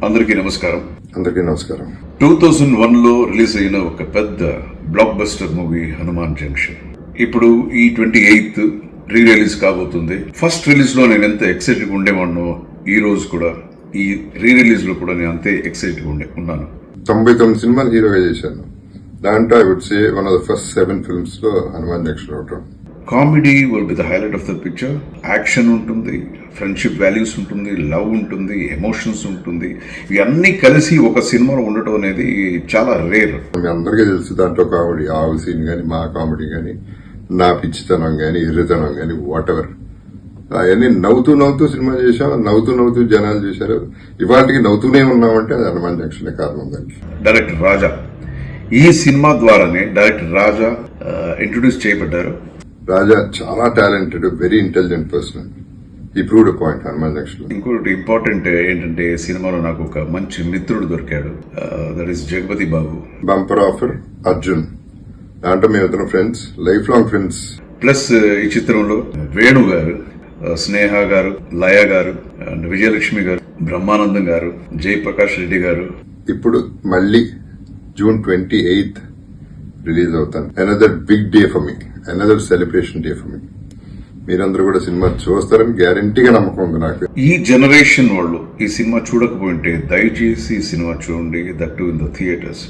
అందరికీ నమస్కారం. 2001 లో రిలీజ్ అయిన ఒక పెద్ద block buster movie Hanuman junction ఇప్పుడు ఈ 28th రీ రిలీజ్ కాబోతుంది. ఫస్ట్ రిలీజ్ లో నేను ఎంత ఎక్సైటెడ్ ఉండేవాడినో ఈ రోజు కూడా ఈ రీ రిలీజ్ లో కూడా నేను అంతే ఎక్సైటెడ్ ఉన్నాను. 99 సినిమాలు హీరోగా చేశాను. దాంట్లో I would say one of the first 7 films లో హనుమాన్ జంక్షన్ ఒకటి. Comedy will be the highlight of the picture. Action ఉంటుంది, ఫ్రెండ్షిప్ వాల్యూస్ ఉంటుంది, లవ్ ఉంటుంది, ఎమోషన్స్ ఉంటుంది. ఇవన్నీ కలిసి ఒక సినిమాలో ఉండటం అనేది చాలా రేర్. మీ అందరికీ తెలుసు దాంట్లో కామెడీ, ఆవు సీన్ గానీ, మా కామెడీ గానీ, నా పిచ్చితనం గానీ, ఎర్రితనం గానీ, వాట్ ఎవర్ అవన్నీ నవ్వుతూ సినిమా చేశాం. నవ్వుతూ జనాలు చేశారు. ఇవాటికి నవ్వుతూనే ఉన్నామంటే అది హనుమాన్ జంక్షన్ కారణం. దానికి డైరెక్టర్ రాజా, ఈ సినిమా ద్వారానే డైరెక్టర్ రాజా ఇంట్రొడ్యూస్ చేయబడ్డారు. రాజా చాలా టాలెంటెడ్, వెరీ ఇంటెలిజెంట్ పర్సన్. ఈ ప్రూవ్డ్ పాయింట్ హనుమాన్ జంక్షన్. ఇంకోటి ఇంపార్టెంట్ ఏంటంటే సినిమాలో నాకు ఒక మంచి మిత్రుడు దొరికాడు. That is Jagapathi Babu. Bumper offer Arjun. దాంట్లో మేమిద్దరం friends, life long friends. Plus ఈ చిత్రంలో వేణు గారు, స్నేహ గారు, లయ గారు, విజయలక్ష్మి గారు, బ్రహ్మానందం గారు, జయప్రకాష్ రెడ్డి గారు. ఇప్పుడు మళ్ళీ June 28th రిలీజ్ అవుతాను. Another big day for me, another celebration day for me. మీరందరూ కూడా సినిమా చూస్తారని గ్యారంటీగా నమ్మకం ఉంది నాకు. ఈ జనరేషన్ వాళ్ళు ఈ సినిమా చూడకపోయింటే దయచేసి ఈ సినిమా చూడండి, that to in the theatres.